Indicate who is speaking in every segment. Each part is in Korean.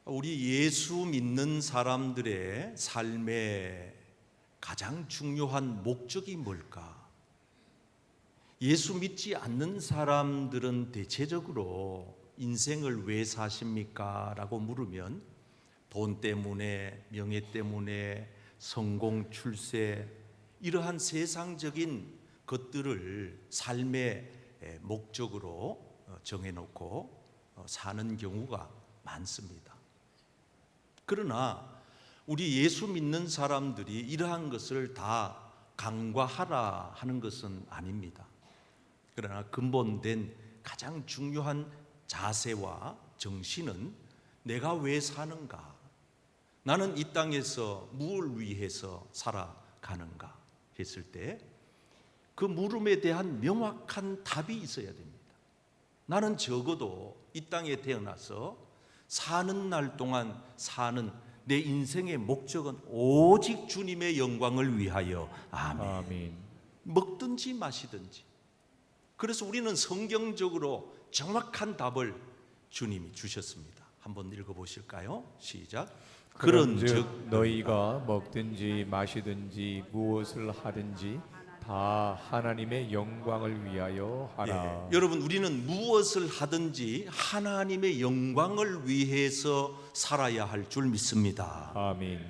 Speaker 1: 우리 예수 믿는 사람들의 삶의 가장 중요한 목적이 뭘까? 예수 믿지 않는 사람들은 대체적으로 인생을 왜 사십니까? 라고 물으면 돈 때문에, 명예 때문에, 성공, 출세, 이러한 세상적인 것들을 삶의 목적으로 정해놓고 사는 경우가 많습니다. 그러나 우리 예수 믿는 사람들이 이러한 것을 다 간과하라 하는 것은 아닙니다. 그러나 근본된 가장 중요한 자세와 정신은 내가 왜 사는가? 나는 이 땅에서 무엇을 위해서 살아가는가? 했을 때 그 물음에 대한 명확한 답이 있어야 됩니다. 나는 적어도 이 땅에 태어나서 사는 날 동안 사는 내 인생의 목적은 오직 주님의 영광을 위하여. 아멘. 먹든지 마시든지. 그래서 우리는 성경적으로 정확한 답을 주님이 주셨습니다. 한번 읽어보실까요? 시작.
Speaker 2: 그런즉 너희가 먹든지 마시든지 무엇을 하든지 다 하나님의 영광을 위하여 하라.
Speaker 1: 여러분, 우리는 무엇을 하든지 하나님의 영광을 위해서 살아야 할 줄 믿습니다.
Speaker 2: 아멘.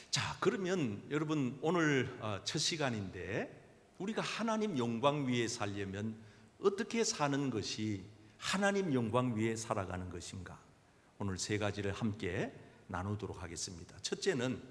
Speaker 1: 자, 그러면 여러분 오늘 첫 시간인데 우리가 하나님 영광 위에 살려면 어떻게 사는 것이 하나님 영광 위에 살아가는 것인가? 오늘 세 가지를 함께 나누도록 하겠습니다. 첫째는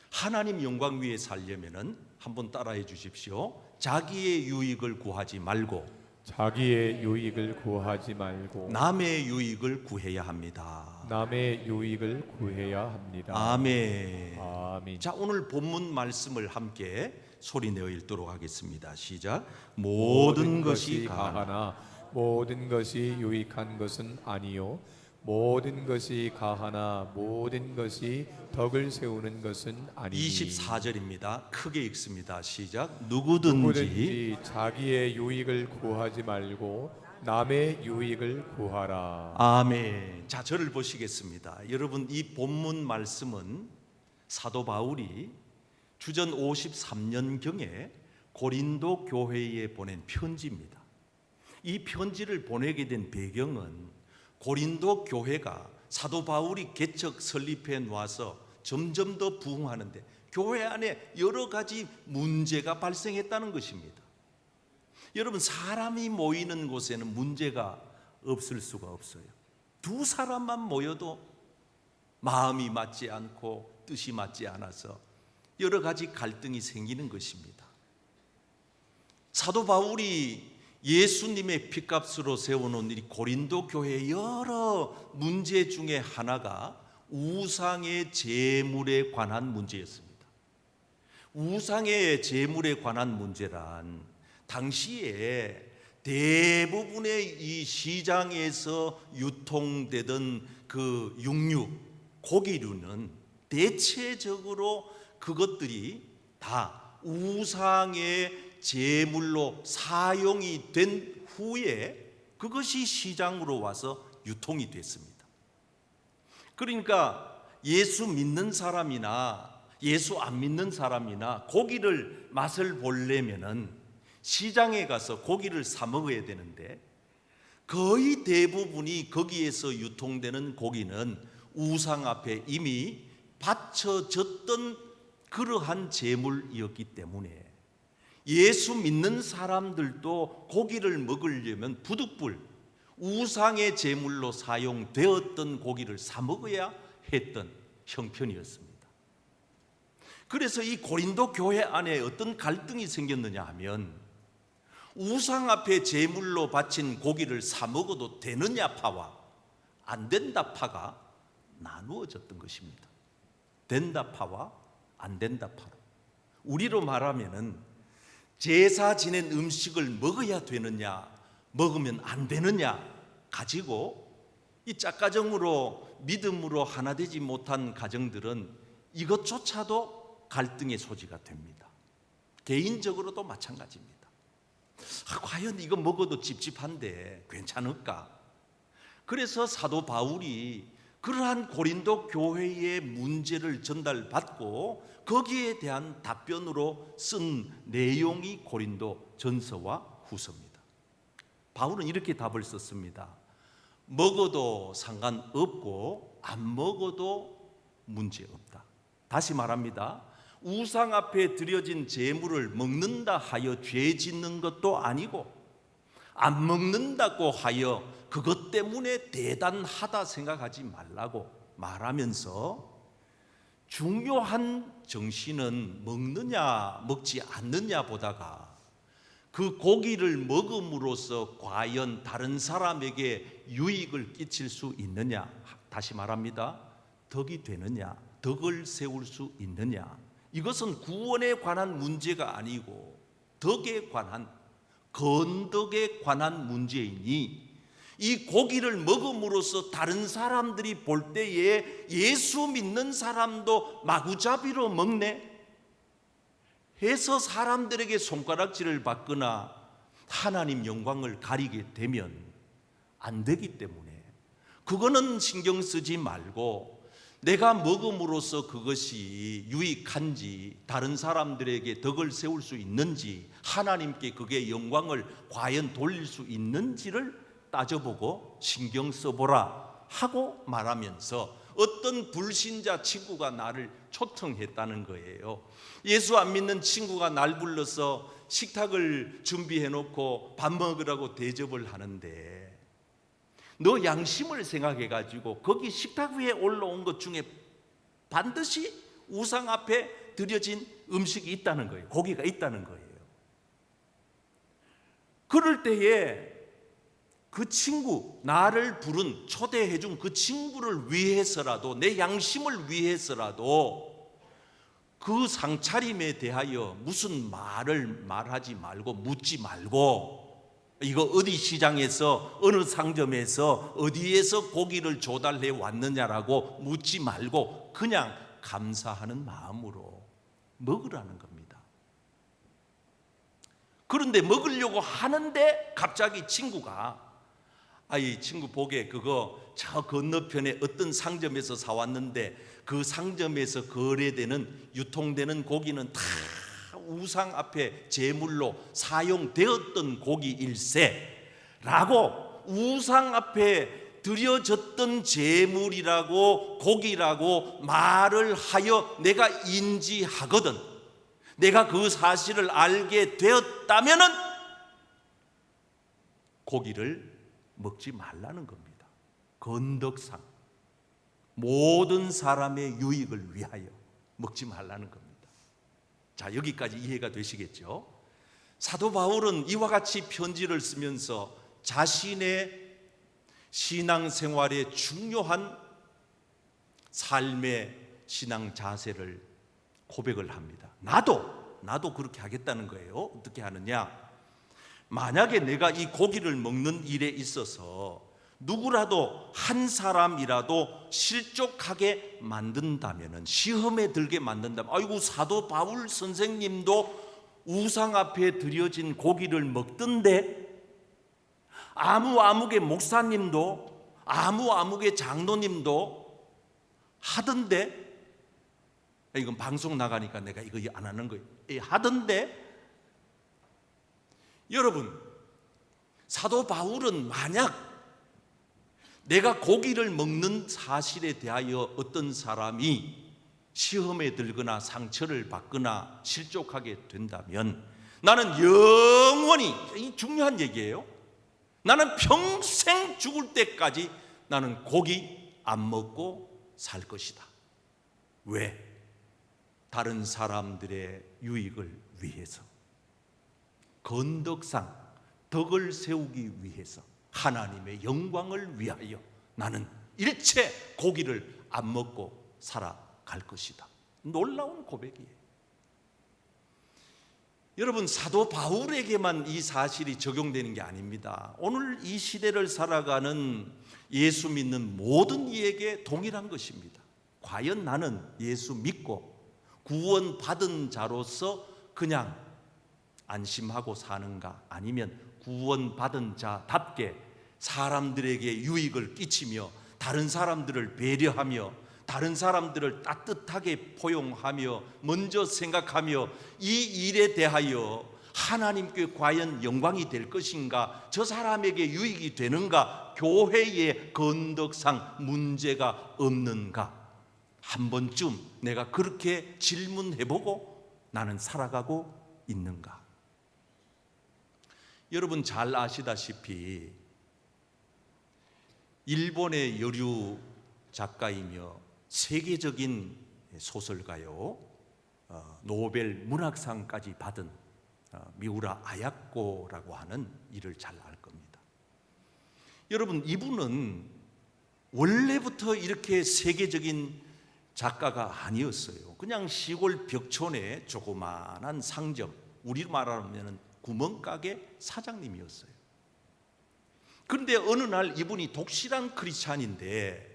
Speaker 1: 하나님 영광 위에 살려면은 한번 따라해 주십시오. 자기의 유익을 구하지 말고
Speaker 2: 자기의 유익을 구하지 말고
Speaker 1: 남의 유익을 구해야 합니다.
Speaker 2: 남의 유익을 구해야 합니다.
Speaker 1: 아멘.
Speaker 2: 아멘.
Speaker 1: 자, 오늘 본문 말씀을 함께 소리 내어 읽도록 하겠습니다. 시작. 모든 것이 가하나
Speaker 2: 모든 것이 유익한 것은 아니요 모든 것이 가하나 모든 것이 덕을 세우는 것은 아니니.
Speaker 1: 24절입니다. 크게 읽습니다. 시작. 누구든지
Speaker 2: 자기의 유익을 구하지 말고 남의 유익을 구하라.
Speaker 1: 아멘. 자, 저를 보시겠습니다. 여러분, 이 본문 말씀은 사도 바울이 주전 53년경에 고린도 교회에 보낸 편지입니다. 이 편지를 보내게 된 배경은 고린도 교회가 사도 바울이 개척 설립해 놓아서 점점 더 부흥하는데 교회 안에 여러 가지 문제가 발생했다는 것입니다. 여러분, 사람이 모이는 곳에는 문제가 없을 수가 없어요. 두 사람만 모여도 마음이 맞지 않고 뜻이 맞지 않아서 여러 가지 갈등이 생기는 것입니다. 사도 바울이 예수님의 핏값으로 세워놓은 이 고린도 교회의 여러 문제 중에 하나가 우상의 제물에 관한 문제였습니다. 우상의 제물에 관한 문제란 당시에 대부분의 이 시장에서 유통되던 그 육류, 고기류는 대체적으로 그것들이 다 우상의 제물로 사용이 된 후에 그것이 시장으로 와서 유통이 됐습니다. 그러니까 예수 믿는 사람이나 예수 안 믿는 사람이나 고기를 맛을 보려면은 시장에 가서 고기를 사 먹어야 되는데 거의 대부분이 거기에서 유통되는 고기는 우상 앞에 이미 바쳐졌던 그러한 제물이었기 때문에 예수 믿는 사람들도 고기를 먹으려면 부득불 우상의 제물로 사용되었던 고기를 사 먹어야 했던 형편이었습니다. 그래서 이 고린도 교회 안에 어떤 갈등이 생겼느냐 하면 우상 앞에 제물로 바친 고기를 사 먹어도 되느냐 파와 안 된다 파가 나누어졌던 것입니다. 된다 파와 안 된다 파로. 우리로 말하면은 제사 지낸 음식을 먹어야 되느냐, 먹으면 안 되느냐 가지고 이 짝가정으로 믿음으로 하나 되지 못한 가정들은 이것조차도 갈등의 소지가 됩니다. 개인적으로도 마찬가지입니다. 과연 이거 먹어도 찝찝한데 괜찮을까? 그래서 사도 바울이 그러한 고린도 교회의 문제를 전달받고 거기에 대한 답변으로 쓴 내용이 고린도 전서와 후서입니다. 바울은 이렇게 답을 썼습니다. 먹어도 상관없고 안 먹어도 문제없다. 다시 말합니다. 우상 앞에 드려진 제물을 먹는다 하여 죄 짓는 것도 아니고 안 먹는다고 하여 그것 때문에 대단하다 생각하지 말라고 말하면서 중요한 정신은 먹느냐 먹지 않느냐 보다가 그 고기를 먹음으로써 과연 다른 사람에게 유익을 끼칠 수 있느냐, 다시 말합니다. 덕이 되느냐, 덕을 세울 수 있느냐, 이것은 구원에 관한 문제가 아니고 덕에 관한, 건덕에 관한 문제이니 이 고기를 먹음으로써 다른 사람들이 볼 때에 예수 믿는 사람도 마구잡이로 먹네 해서 사람들에게 손가락질을 받거나 하나님 영광을 가리게 되면 안 되기 때문에 그거는 신경 쓰지 말고 내가 먹음으로써 그것이 유익한지, 다른 사람들에게 덕을 세울 수 있는지, 하나님께 그게 영광을 과연 돌릴 수 있는지를 따져보고 신경 써보라 하고 말하면서 어떤 불신자 친구가 나를 초청했다는 거예요. 예수 안 믿는 친구가 날 불러서 식탁을 준비해 놓고 밥 먹으라고 대접을 하는데 너 양심을 생각해 가지고 거기 식탁 위에 올라온 것 중에 반드시 우상 앞에 드려진 음식이 있다는 거예요. 고기가 있다는 거예요. 그럴 때에 그 친구, 나를 부른, 초대해 준 그 친구를 위해서라도, 내 양심을 위해서라도 그 상차림에 대하여 무슨 말을 말하지 말고 묻지 말고, 이거 어디 시장에서 어느 상점에서 어디에서 고기를 조달해 왔느냐라고 묻지 말고 그냥 감사하는 마음으로 먹으라는 겁니다. 그런데 먹으려고 하는데 갑자기 친구가 이 친구 보게 그거 저 건너편에 어떤 상점에서 사왔는데 그 상점에서 거래되는, 유통되는 고기는 다 우상 앞에 제물로 사용되었던 고기일세 라고 우상 앞에 드려졌던 제물이라고 고기라고 말을 하여 내가 인지하거든, 내가 그 사실을 알게 되었다면은 고기를 먹지 말라는 겁니다. 건덕상 모든 사람의 유익을 위하여 먹지 말라는 겁니다. 자, 여기까지 이해가 되시겠죠? 사도 바울은 이와 같이 편지를 쓰면서 자신의 신앙생활의 중요한 삶의 신앙 자세를 고백을 합니다. 나도 그렇게 하겠다는 거예요. 어떻게 하느냐? 만약에 내가 이 고기를 먹는 일에 있어서 누구라도 한 사람이라도 실족하게 만든다면, 시험에 들게 만든다면, 아이고 사도 바울 선생님도 우상 앞에 드려진 고기를 먹던데, 아무개 목사님도, 아무개 장로님도 하던데, 이건 방송 나가니까 내가 이거 안 하는 거예요. 하던데, 여러분, 사도 바울은 만약 내가 고기를 먹는 사실에 대하여 어떤 사람이 시험에 들거나 상처를 받거나 실족하게 된다면 나는 영원히, 이 중요한 얘기예요, 나는 평생 죽을 때까지 나는 고기 안 먹고 살 것이다. 왜? 다른 사람들의 유익을 위해서, 건덕상 덕을 세우기 위해서, 하나님의 영광을 위하여 나는 일체 고기를 안 먹고 살아갈 것이다. 놀라운 고백이에요. 여러분, 사도 바울에게만 이 사실이 적용되는 게 아닙니다. 오늘 이 시대를 살아가는 예수 믿는 모든 이에게 동일한 것입니다. 과연 나는 예수 믿고 구원받은 자로서 그냥 안심하고 사는가, 아니면 구원받은 자답게 사람들에게 유익을 끼치며 다른 사람들을 배려하며 다른 사람들을 따뜻하게 포용하며 먼저 생각하며 이 일에 대하여 하나님께 과연 영광이 될 것인가, 저 사람에게 유익이 되는가, 교회의 건덕상 문제가 없는가, 한 번쯤 내가 그렇게 질문해보고 나는 살아가고 있는가. 여러분 잘 아시다시피 일본의 여류 작가이며 세계적인 소설가요, 노벨 문학상까지 받은 미우라 아야코라고 하는 일을 잘 알 겁니다. 여러분, 이분은 원래부터 이렇게 세계적인 작가가 아니었어요. 그냥 시골 벽촌의 조그마한 상점, 우리로 말하면 구멍가게 사장님이었어요. 그런데 어느 날 이분이 독실한 크리스찬인데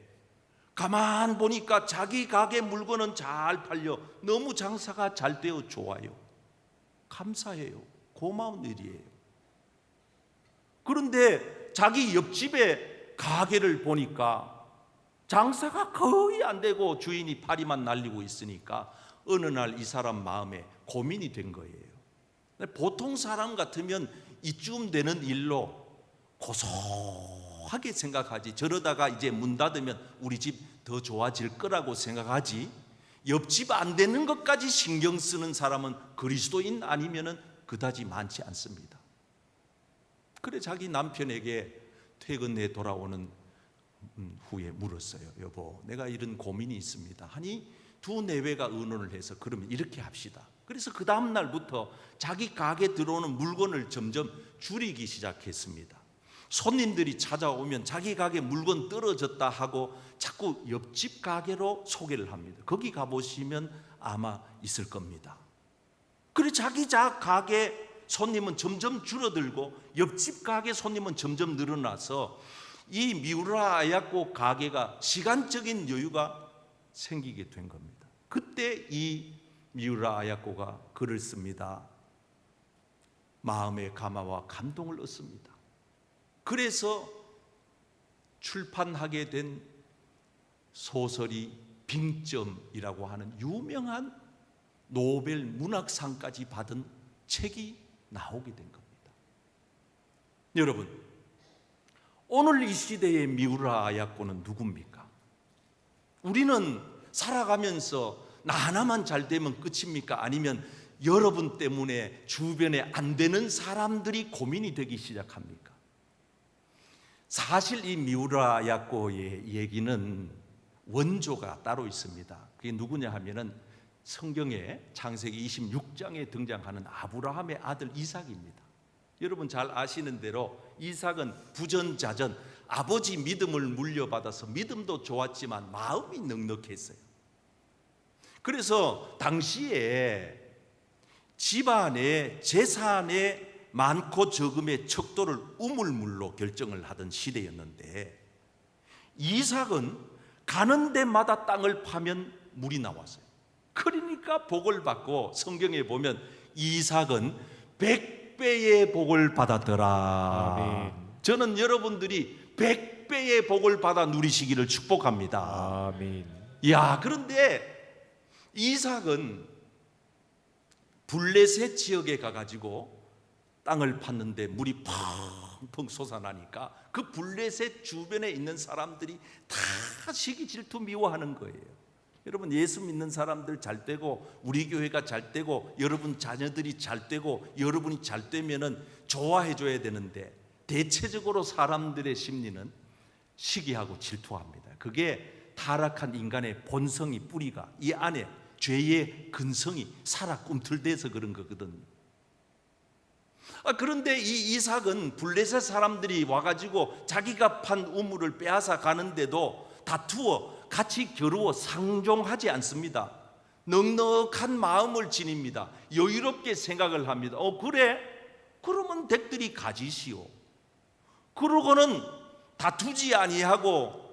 Speaker 1: 가만 보니까 자기 가게 물건은 잘 팔려 너무 장사가 잘 되어 좋아요. 감사해요. 고마운 일이에요. 그런데 자기 옆집에 가게를 보니까 장사가 거의 안 되고 주인이 파리만 날리고 있으니까 어느 날 이 사람 마음에 고민이 된 거예요. 보통 사람 같으면 이쯤 되는 일로 고소하게 생각하지, 저러다가 이제 문 닫으면 우리 집 더 좋아질 거라고 생각하지, 옆집 안 되는 것까지 신경 쓰는 사람은 그리스도인 아니면은 그다지 많지 않습니다. 그래 자기 남편에게 퇴근해 돌아오는 후에 물었어요. 여보, 내가 이런 고민이 있습니다 하니 두 내외가 의논을 해서 그러면 이렇게 합시다. 그래서 그 다음 날부터 자기 가게 들어오는 물건을 점점 줄이기 시작했습니다. 손님들이 찾아오면 자기 가게 물건 떨어졌다 하고 자꾸 옆집 가게로 소개를 합니다. 거기 가보시면 아마 있을 겁니다. 그래 자기 가게 손님은 점점 줄어들고 옆집 가게 손님은 점점 늘어나서 이 미우라 아야코 가게가 시간적인 여유가 생기게 된 겁니다. 그때 이 미우라 아야코가 글을 씁니다. 마음의 감화와 감동을 얻습니다. 그래서 출판하게 된 소설이 빙점이라고 하는 유명한 노벨 문학상까지 받은 책이 나오게 된 겁니다. 여러분, 오늘 이 시대의 미우라 아야코는 누굽니까? 우리는 살아가면서 나 하나만 잘 되면 끝입니까? 아니면 여러분 때문에 주변에 안 되는 사람들이 고민이 되기 시작합니까? 사실 이 미우라 아야코의 얘기는 원조가 따로 있습니다. 그게 누구냐 하면은 성경에 창세기 26장에 등장하는 아브라함의 아들 이삭입니다. 여러분 잘 아시는 대로 이삭은 부전자전, 아버지 믿음을 물려받아서 믿음도 좋았지만 마음이 넉넉했어요. 그래서 당시에 집안의 재산의 많고 적음의 척도를 우물물로 결정을 하던 시대였는데 이삭은 가는 데마다 땅을 파면 물이 나왔어요. 그러니까 복을 받고 성경에 보면 이삭은 100배의 복을 받았더라.
Speaker 2: 아멘.
Speaker 1: 저는 여러분들이 100배의 복을 받아 누리시기를 축복합니다.
Speaker 2: 아멘.
Speaker 1: 야, 그런데 이삭은 블레셋 지역에 가가지고 땅을 팠는데 물이 펑펑 솟아나니까 그 블레셋 주변에 있는 사람들이 다 시기 질투 미워하는 거예요. 여러분 예수 믿는 사람들 잘 되고 우리 교회가 잘 되고 여러분 자녀들이 잘 되고 여러분이 잘 되면은 좋아해 줘야 되는데 대체적으로 사람들의 심리는 시기하고 질투합니다. 그게 타락한 인간의 본성이 뿌리가 이 안에 죄의 근성이 살아 꿈틀대서 그런 거거든요. 그런데 이 이삭은 블레셋 사람들이 와가지고 자기가 판 우물을 빼앗아 가는데도 다투어 같이 겨루어 상종하지 않습니다. 넉넉한 마음을 지닙니다. 여유롭게 생각을 합니다. 그래? 그러면 댁들이 가지시오. 그러고는 다투지 아니하고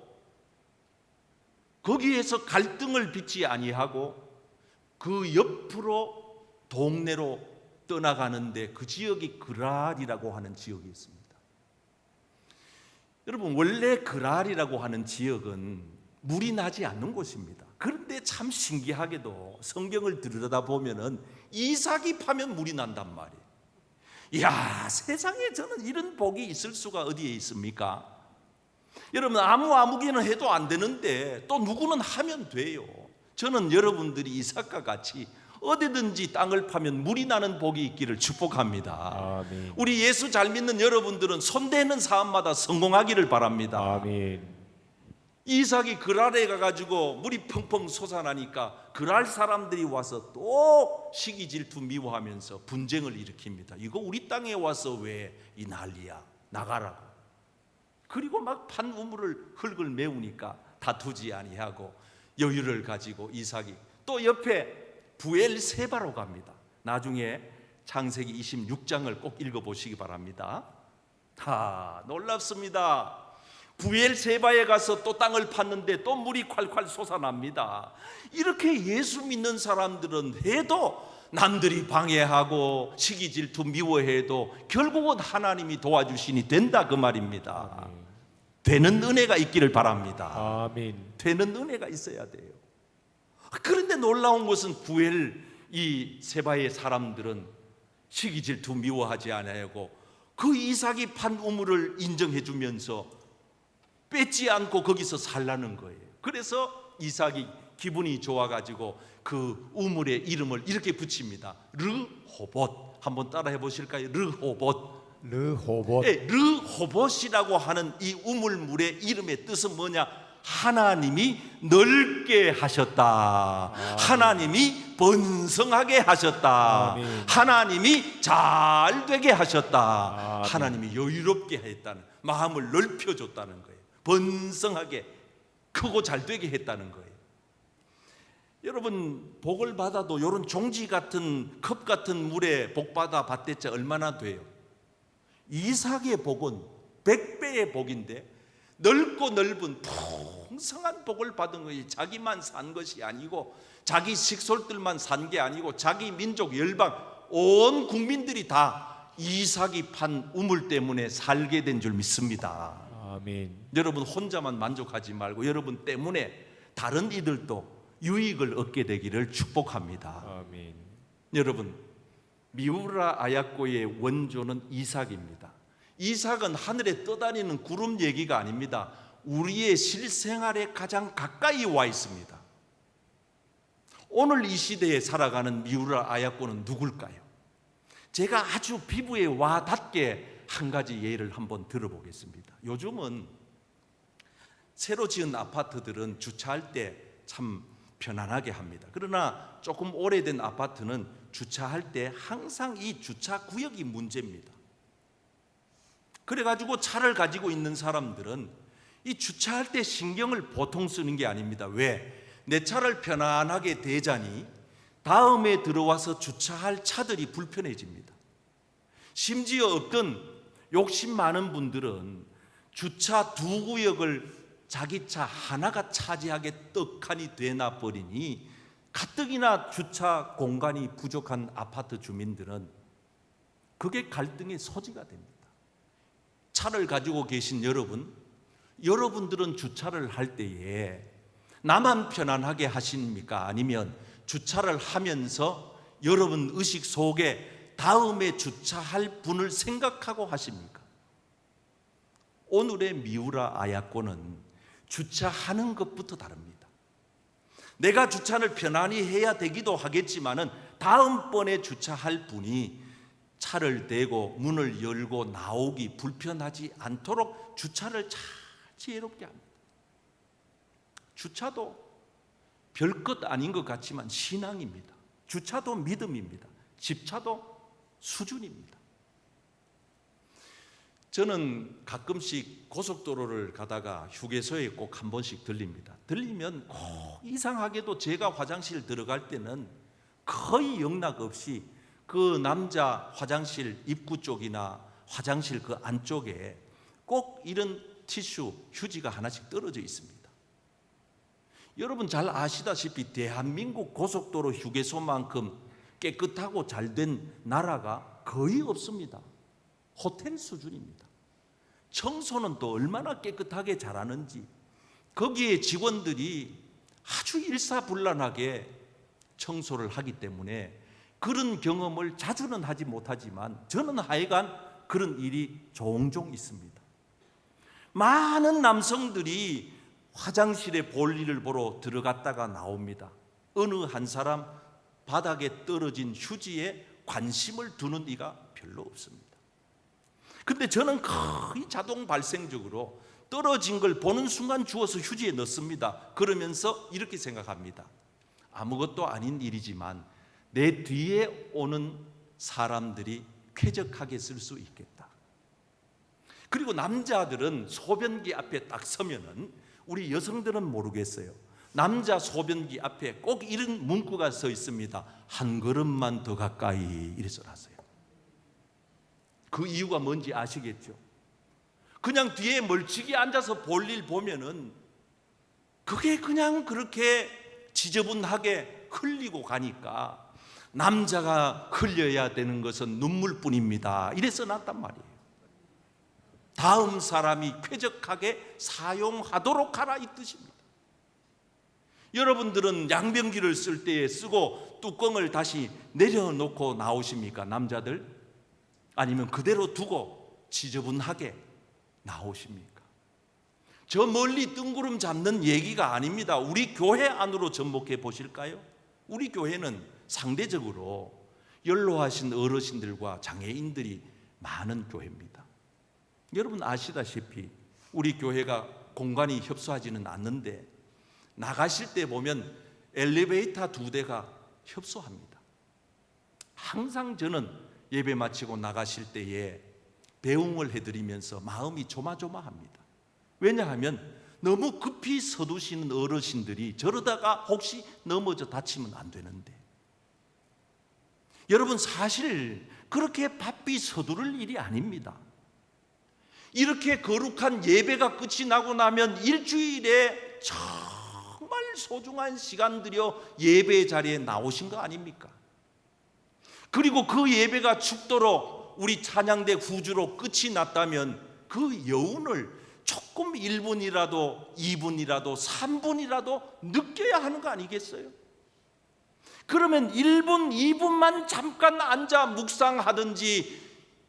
Speaker 1: 거기에서 갈등을 빚지 아니하고 그 옆으로 동네로 떠나가는데 그 지역이 그랄이라고 하는 지역이 있습니다. 여러분, 원래 그랄이라고 하는 지역은 물이 나지 않는 곳입니다. 그런데 참 신기하게도 성경을 들여다보면은 이삭이 파면 물이 난단 말이에요. 이야, 세상에 저는 이런 복이 있을 수가 어디에 있습니까? 여러분, 아무개는 해도 안 되는데 또 누구는 하면 돼요. 저는 여러분들이 이삭과 같이 어디든지 땅을 파면 물이 나는 복이 있기를 축복합니다.
Speaker 2: 아멘.
Speaker 1: 우리 예수 잘 믿는 여러분들은 손대는 사람마다 성공하기를 바랍니다.
Speaker 2: 아멘.
Speaker 1: 이삭이 그랄에 가가지고 물이 펑펑 솟아나니까 그랄 사람들이 와서 또 시기 질투 미워하면서 분쟁을 일으킵니다. 이거 우리 땅에 와서 왜 이 난리야, 나가라고. 그리고 막 판 우물을 흙을 메우니까 다투지 아니하고 여유를 가지고 이삭이 또 옆에 부엘세바로 갑니다. 나중에 창세기 26장을 꼭 읽어보시기 바랍니다. 놀랍습니다. 부엘세바에 가서 또 땅을 팠는데 또 물이 콸콸 솟아납니다. 이렇게 예수 믿는 사람들은 해도 남들이 방해하고 시기 질투 미워해도 결국은 하나님이 도와주시니 된다, 그 말입니다. 되는 은혜가 있기를 바랍니다.
Speaker 2: 아멘.
Speaker 1: 되는 은혜가 있어야 돼요. 그런데 놀라운 것은 이 세바의 사람들은 시기 질투 미워하지 아니하고 그 이삭이 판 우물을 인정해 주면서 뺏지 않고 거기서 살라는 거예요. 그래서 이삭이 기분이 좋아가지고 그 우물의 이름을 이렇게 붙입니다. 르호봇. 한번 따라해 보실까요? 르호봇.
Speaker 2: 르호봇.
Speaker 1: 르호봇이라고 하는 이 우물물의 이름의 뜻은 뭐냐? 하나님이 넓게 하셨다. 하나님이 번성하게 하셨다.
Speaker 2: 아멘.
Speaker 1: 하나님이 잘 되게 하셨다.
Speaker 2: 아멘.
Speaker 1: 하나님이 여유롭게 했다는, 마음을 넓혀줬다는 거예요. 번성하게 크고 잘 되게 했다는 거예요. 여러분, 복을 받아도 이런 종지 같은 컵 같은 물에 복 받아 봤댔자 얼마나 돼요? 이삭의 복은 100배의 복인데 넓고 넓은 풍성한 복을 받은 것이 자기만 산 것이 아니고 자기 식솔들만 산 게 아니고 자기 민족 열방 온 국민들이 다 이삭이 판 우물 때문에 살게 된 줄 믿습니다.
Speaker 2: 아멘.
Speaker 1: 여러분 혼자만 만족하지 말고 여러분 때문에 다른 이들도 유익을 얻게 되기를 축복합니다.
Speaker 2: 아멘.
Speaker 1: 여러분, 미우라 아야코의 원조는 이삭입니다. 이삭은 하늘에 떠다니는 구름 얘기가 아닙니다. 우리의 실생활에 가장 가까이 와 있습니다. 오늘 이 시대에 살아가는 미우라 아야코는 누굴까요? 제가 아주 피부에 와 닿게 한 가지 예를 한번 들어보겠습니다. 요즘은 새로 지은 아파트들은 주차할 때 참 편안하게 합니다. 그러나 조금 오래된 아파트는 주차할 때 항상 이 주차 구역이 문제입니다. 그래가지고 차를 가지고 있는 사람들은 이 주차할 때 신경을 보통 쓰는 게 아닙니다. 왜? 내 차를 편안하게 대자니 다음에 들어와서 주차할 차들이 불편해집니다. 심지어 어떤 욕심 많은 분들은 주차 2구역을 자기 차 하나가 차지하게 떡하니 되나 버리니 가뜩이나 주차 공간이 부족한 아파트 주민들은 그게 갈등의 소지가 됩니다. 차를 가지고 계신 여러분들은 주차를 할 때에 나만 편안하게 하십니까? 아니면 주차를 하면서 여러분 의식 속에 다음에 주차할 분을 생각하고 하십니까? 오늘의 미우라 아야코는 주차하는 것부터 다릅니다. 내가 주차를 편안히 해야 되기도 하겠지만은 다음번에 주차할 분이 차를 대고 문을 열고 나오기 불편하지 않도록 주차를 잘 지혜롭게 합니다. 주차도 별것 아닌 것 같지만 신앙입니다. 주차도 믿음입니다. 집차도 수준입니다. 저는 가끔씩 고속도로를 가다가 휴게소에 꼭 한 번씩 들립니다. 들리면 꼭 이상하게도 제가 화장실 들어갈 때는 거의 영락 없이 그 남자 화장실 입구 쪽이나 화장실 그 안쪽에 꼭 이런 티슈, 휴지가 하나씩 떨어져 있습니다. 여러분 잘 아시다시피 대한민국 고속도로 휴게소만큼 깨끗하고 잘된 나라가 거의 없습니다. 호텔 수준입니다. 청소는 또 얼마나 깨끗하게 잘하는지, 거기에 직원들이 아주 일사불란하게 청소를 하기 때문에 그런 경험을 자주는 하지 못하지만 저는 하여간 그런 일이 종종 있습니다. 많은 남성들이 화장실에 볼일을 보러 들어갔다가 나옵니다. 어느 한 사람 바닥에 떨어진 휴지에 관심을 두는 이가 별로 없습니다. 근데 저는 거의 자동 발생적으로 떨어진 걸 보는 순간 주워서 휴지에 넣습니다. 그러면서 이렇게 생각합니다. 아무것도 아닌 일이지만 내 뒤에 오는 사람들이 쾌적하게 쓸 수 있겠다. 그리고 남자들은 소변기 앞에 딱 서면은, 우리 여성들은 모르겠어요. 남자 소변기 앞에 꼭 이런 문구가 써 있습니다. 한 걸음만 더 가까이, 이래 써놨어요. 그 이유가 뭔지 아시겠죠? 그냥 뒤에 멀찍이 앉아서 볼일 보면은 그게 그냥 그렇게 지저분하게 흘리고 가니까 남자가 흘려야 되는 것은 눈물뿐입니다, 이래 써놨단 말이에요. 다음 사람이 쾌적하게 사용하도록 하라, 이 뜻입니다. 여러분들은 양변기를 쓸 때에 쓰고 뚜껑을 다시 내려놓고 나오십니까? 남자들? 아니면 그대로 두고 지저분하게 나오십니까? 저 멀리 뜬구름 잡는 얘기가 아닙니다. 우리 교회 안으로 접목해 보실까요? 우리 교회는 상대적으로 연로하신 어르신들과 장애인들이 많은 교회입니다. 여러분 아시다시피 우리 교회가 공간이 협소하지는 않는데 나가실 때 보면 엘리베이터 2대가 협소합니다. 항상 저는 예배 마치고 나가실 때에 배웅을 해드리면서 마음이 조마조마합니다. 왜냐하면 너무 급히 서두시는 어르신들이 저러다가 혹시 넘어져 다치면 안 되는데, 여러분 사실 그렇게 바삐 서두를 일이 아닙니다. 이렇게 거룩한 예배가 끝이 나고 나면 일주일에 정말 소중한 시간 들여 예배 자리에 나오신 거 아닙니까? 그리고 그 예배가 죽도록 우리 찬양대 후주로 끝이 났다면 그 여운을 조금 1분이라도 2분이라도 3분이라도 느껴야 하는 거 아니겠어요? 그러면 1분 2분만 잠깐 앉아 묵상하든지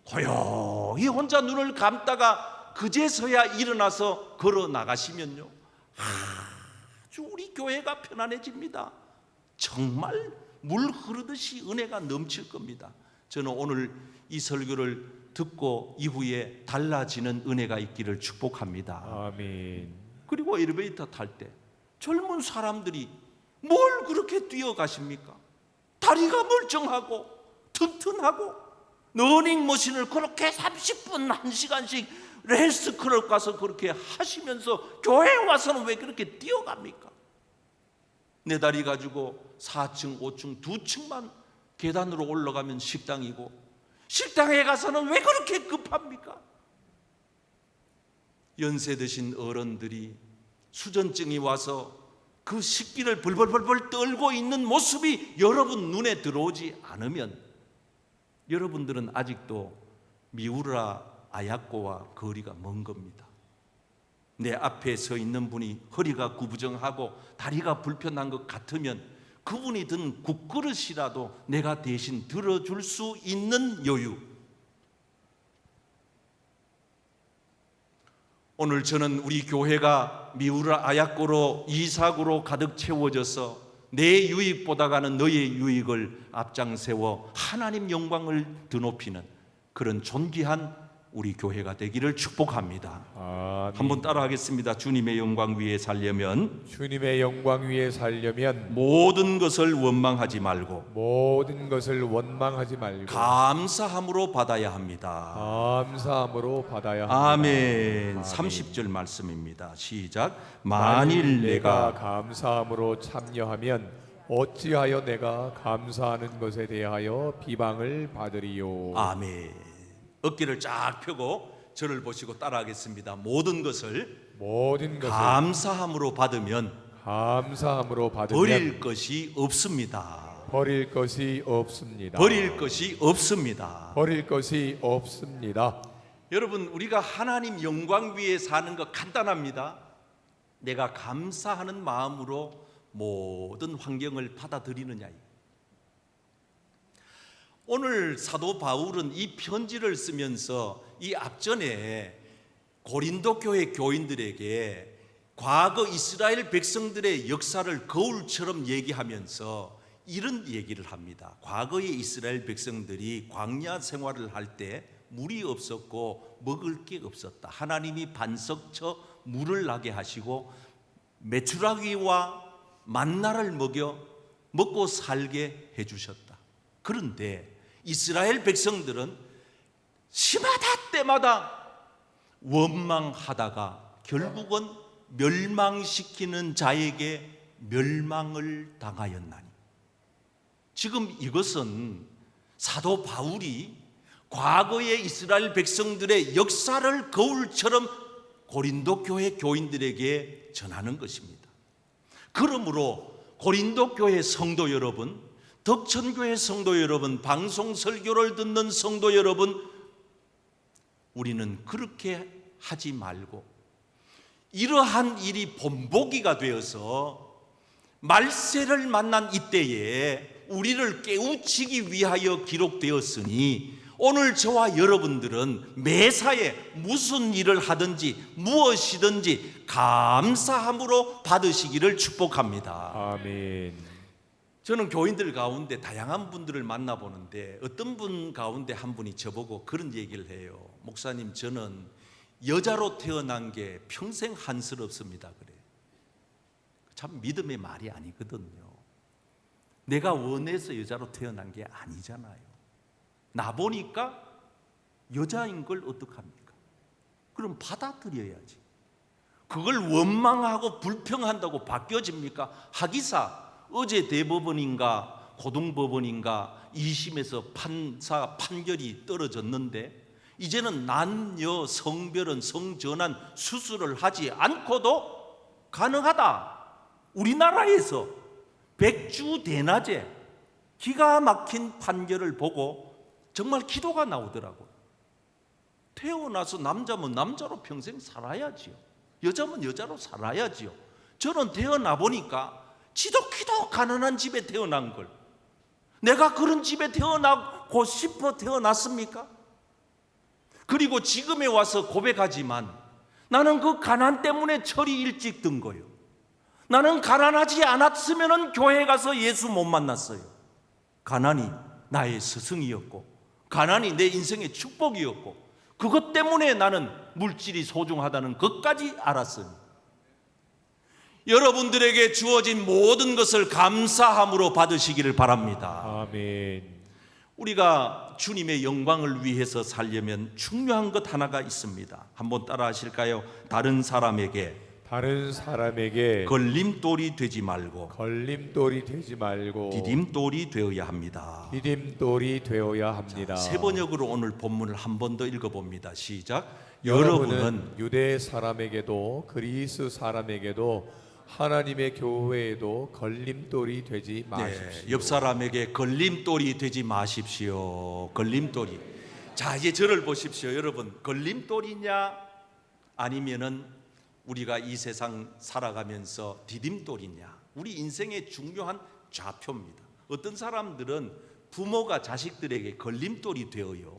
Speaker 1: 고요히 혼자 눈을 감다가 그제서야 일어나서 걸어 나가시면요, 아주 우리 교회가 편안해집니다. 정말 물 흐르듯이 은혜가 넘칠 겁니다. 저는 오늘 이 설교를 듣고 이후에 달라지는 은혜가 있기를 축복합니다.
Speaker 2: 아멘.
Speaker 1: 그리고 엘리베이터 탈 때 젊은 사람들이 뭘 그렇게 뛰어가십니까? 다리가 멀쩡하고 튼튼하고 러닝머신을 그렇게 30분 1시간씩 헬스클럽 가서 그렇게 하시면서 교회에 와서는 왜 그렇게 뛰어갑니까? 내 다리 가지고 4층 5층 2층만 계단으로 올라가면 식당이고 식당에 가서는 왜 그렇게 급합니까? 연세 드신 어른들이 수전증이 와서 그 식기를 벌벌벌벌 떨고 있는 모습이 여러분 눈에 들어오지 않으면 여러분들은 아직도 미우라 아야코와 거리가 먼 겁니다. 내 앞에 서 있는 분이 허리가 구부정하고 다리가 불편한 것 같으면 그분이 든 국그릇이라도 내가 대신 들어줄 수 있는 여유. 오늘 저는 우리 교회가 미우라 아야코로 이삭으로 가득 채워져서 내 유익보다가는 너의 유익을 앞장세워 하나님 영광을 드높이는 그런 존귀한 우리 교회가 되기를 축복합니다.
Speaker 2: 아멘.
Speaker 1: 한번 따라하겠습니다. 주님의 영광 위에 살려면
Speaker 2: 주님의 영광 위에 살려면
Speaker 1: 모든 것을 원망하지 말고
Speaker 2: 모든 것을 원망하지 말고
Speaker 1: 감사함으로 받아야 합니다.
Speaker 2: 감사함으로 받아야 합니다.
Speaker 1: 아멘. 30절 말씀입니다. 시작. 만일 내가
Speaker 2: 감사함으로 참여하면 어찌하여 내가 감사하는 것에 대하여 비방을 받으리요.
Speaker 1: 아멘. 어깨를 쫙 펴고 저를 보시고 따라하겠습니다. 모든 것을 감사함으로 받으면
Speaker 2: 감사함으로 받으면
Speaker 1: 버릴 것이 없습니다.
Speaker 2: 버릴 것이 없습니다.
Speaker 1: 버릴 것이 없습니다.
Speaker 2: 버릴 것이 없습니다.
Speaker 1: 여러분, 우리가 하나님 영광 위에 사는 거 간단합니다. 내가 감사하는 마음으로 모든 환경을 받아들이느냐. 오늘 사도 바울은 이 편지를 쓰면서 이 앞전에 고린도 교회 교인들에게 과거 이스라엘 백성들의 역사를 거울처럼 얘기하면서 이런 얘기를 합니다. 과거의 이스라엘 백성들이 광야 생활을 할 때 물이 없었고 먹을 게 없었다. 하나님이 반석쳐 물을 나게 하시고 메추라기와 만나를 먹고 살게 해주셨다. 그런데 이스라엘 백성들은 시마다 때마다 원망하다가 결국은 멸망시키는 자에게 멸망을 당하였나니. 지금 이것은 사도 바울이 과거의 이스라엘 백성들의 역사를 거울처럼 고린도 교회 교인들에게 전하는 것입니다. 그러므로 고린도 교회 성도 여러분, 덕천교회 성도 여러분, 방송 설교를 듣는 성도 여러분, 우리는 그렇게 하지 말고 이러한 일이 본보기가 되어서 말세를 만난 이때에 우리를 깨우치기 위하여 기록되었으니 오늘 저와 여러분들은 매사에 무슨 일을 하든지 무엇이든지 감사함으로 받으시기를 축복합니다.
Speaker 2: 아멘.
Speaker 1: 저는 교인들 가운데 다양한 분들을 만나보는데 어떤 분 가운데 한 분이 저보고 그런 얘기를 해요. 목사님, 저는 여자로 태어난 게 평생 한스럽습니다. 그래. 참 믿음의 말이 아니거든요. 내가 원해서 여자로 태어난 게 아니잖아요. 나 보니까 여자인 걸 어떡합니까? 그럼 받아들여야지. 그걸 원망하고 불평한다고 바뀌어집니까? 하기사 어제 대법원인가 고등법원인가 2심에서 판사 판결이 떨어졌는데 이제는 남녀 성별은 성전환 수술을 하지 않고도 가능하다. 우리나라에서 백주대낮에 기가 막힌 판결을 보고 정말 기도가 나오더라고요. 태어나서 남자면 남자로 평생 살아야지요. 여자면 여자로 살아야지요. 저는 태어나 보니까 지독히도 가난한 집에 태어난 걸, 내가 그런 집에 태어나고 싶어 태어났습니까? 그리고 지금에 와서 고백하지만 나는 그 가난 때문에 철이 일찍 든 거예요. 나는 가난하지 않았으면 교회 가서 예수 못 만났어요. 가난이 나의 스승이었고 가난이 내 인생의 축복이었고 그것 때문에 나는 물질이 소중하다는 것까지 알았어요. 여러분들에게 주어진 모든 것을 감사함으로 받으시기를 바랍니다.
Speaker 2: 아멘.
Speaker 1: 우리가 주님의 영광을 위해서 살려면 중요한 것 하나가 있습니다. 한번 따라 하실까요? 다른 사람에게 걸림돌이 되지 말고 디딤돌이 되어야 합니다. 세 번역으로 오늘 본문을 한 번 더 읽어봅니다. 시작. 여러분은
Speaker 2: 유대 사람에게도 그리스 사람에게도 하나님의 교회에도 걸림돌이 되지 마십시오.
Speaker 1: 옆 사람에게 걸림돌이 되지 마십시오. 걸림돌이. 자, 이제 저를 보십시오. 여러분, 걸림돌이냐 아니면은 우리가 이 세상 살아가면서 디딤돌이냐, 우리 인생의 중요한 좌표입니다. 어떤 사람들은 부모가 자식들에게 걸림돌이 되어요.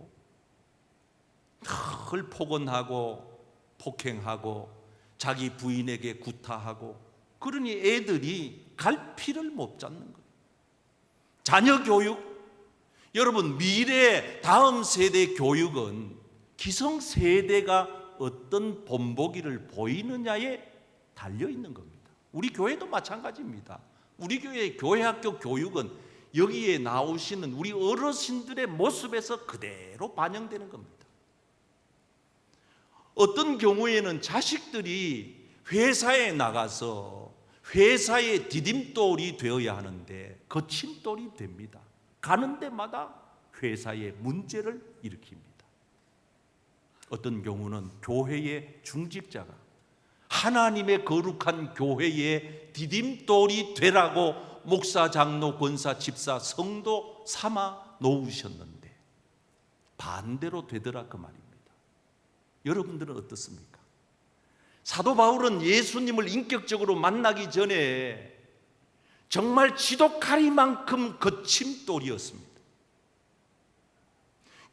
Speaker 1: 늘 폭언하고 폭행하고 자기 부인에게 구타하고, 그러니 애들이 갈피를 못 잡는 거예요. 자녀 교육, 여러분 미래 다음 세대 교육은 기성세대가 어떤 본보기를 보이느냐에 달려있는 겁니다. 우리 교회도 마찬가지입니다. 우리 교회의 교회학교 교육은 여기에 나오시는 우리 어르신들의 모습에서 그대로 반영되는 겁니다. 어떤 경우에는 자식들이 회사에 나가서 회사의 디딤돌이 되어야 하는데 거침돌이 됩니다. 가는 데마다 회사에 문제를 일으킵니다. 어떤 경우는 교회의 중직자가 하나님의 거룩한 교회의 디딤돌이 되라고 목사, 장로, 권사, 집사, 성도 삼아 놓으셨는데 반대로 되더라 그 말입니다. 여러분들은 어떻습니까? 사도 바울은 예수님을 인격적으로 만나기 전에 정말 지독하리만큼 거친 돌이었습니다.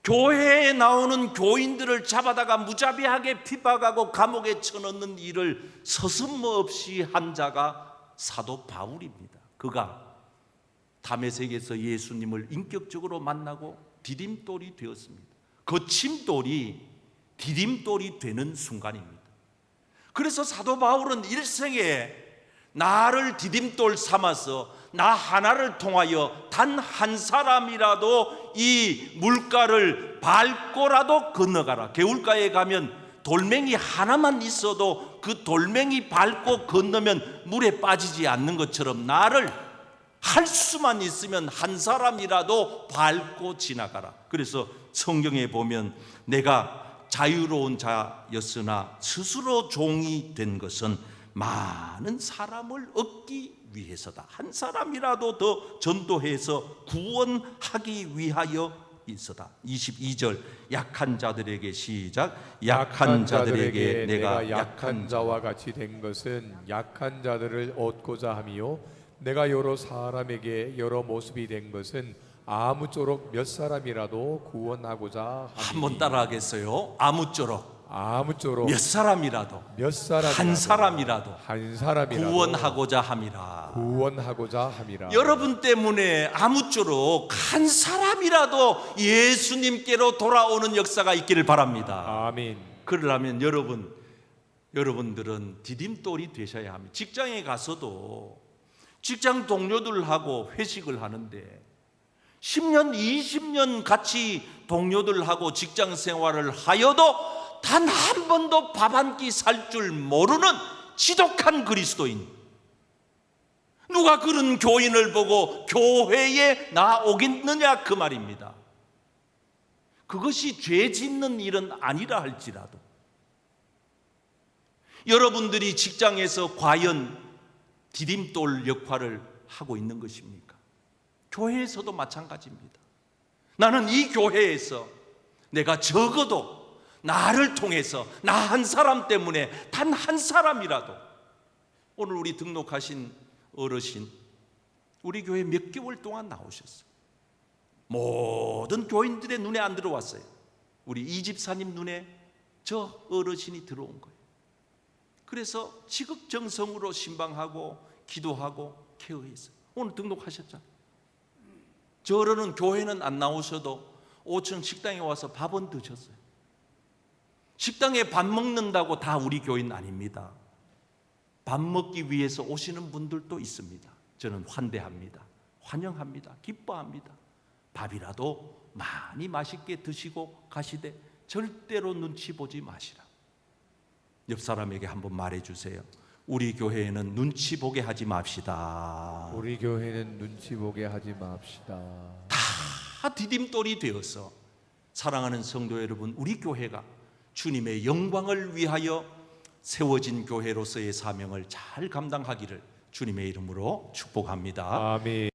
Speaker 1: 교회에 나오는 교인들을 잡아다가 무자비하게 핍박하고 감옥에 쳐넣는 일을 서슴없이 한 자가 사도 바울입니다. 그가 다메섹에서 예수님을 인격적으로 만나고 디딤돌이 되었습니다. 거친 돌이 디딤돌이 되는 순간입니다. 그래서 사도 바울은 일생에 나를 디딤돌 삼아서 나 하나를 통하여 단 한 사람이라도 이 물가를 밟고라도 건너가라. 개울가에 가면 돌멩이 하나만 있어도 그 돌멩이 밟고 건너면 물에 빠지지 않는 것처럼 나를 할 수만 있으면 한 사람이라도 밟고 지나가라. 그래서 성경에 보면 내가 자유로운 자였으나 스스로 종이 된 것은 많은 사람을 얻기 위해서다. 한 사람이라도 더 전도해서 구원하기 위하여 있어다. 22절 약한 자들에게 시작. 약한 자들에게 내가
Speaker 2: 약한 자와 같이 된 것은 약한 자들을 얻고자 함이요 내가 여러 사람에게 여러 모습이 된 것은 아무쪼록 몇 사람이라도 구원하고자 함이니.
Speaker 1: 한번 따라하겠어요? 아무쪼록
Speaker 2: 아무쪼록
Speaker 1: 몇 사람이라도 한 사람이라도 구원하고자 함이라.
Speaker 2: 구원하고자 함이라.
Speaker 1: 여러분 때문에 아무쪼록 한 사람이라도 예수님께로 돌아오는 역사가 있기를 바랍니다.
Speaker 2: 아멘.
Speaker 1: 그러려면 여러분들은 디딤돌이 되셔야 합니다. 직장에 가서도 직장 동료들하고 회식을 하는데 10년, 20년 같이 동료들하고 직장 생활을 하여도 단 한 번도 밥 한 끼 살 줄 모르는 지독한 그리스도인, 누가 그런 교인을 보고 교회에 나오겠느냐 그 말입니다. 그것이 죄 짓는 일은 아니라 할지라도 여러분들이 직장에서 과연 디딤돌 역할을 하고 있는 것입니까? 교회에서도 마찬가지입니다. 나는 이 교회에서 내가 적어도 나를 통해서 나 한 사람 때문에 단 한 사람이라도, 오늘 우리 등록하신 어르신 우리 교회 몇 개월 동안 나오셨어요. 모든 교인들의 눈에 안 들어왔어요. 우리 이 집사님 눈에 저 어르신이 들어온 거예요. 그래서 지극정성으로 신방하고 기도하고 케어했어요. 오늘 등록하셨잖아요. 저러는 교회는 안 나오셔도 5층 식당에 와서 밥은 드셨어요. 식당에 밥 먹는다고 다 우리 교인 아닙니다. 밥 먹기 위해서 오시는 분들도 있습니다. 저는 환대합니다. 환영합니다. 기뻐합니다. 밥이라도 많이 맛있게 드시고 가시되 절대로 눈치 보지 마시라. 옆 사람에게 한번 말해주세요. 우리 교회에는 눈치 보게 하지 맙시다.
Speaker 2: 우리 교회는 눈치 보게 하지 맙시다.
Speaker 1: 다 디딤돌이 되어서 사랑하는 성도 여러분, 우리 교회가 주님의 영광을 위하여 세워진 교회로서의 사명을 잘 감당하기를 주님의 이름으로 축복합니다.
Speaker 2: 아멘.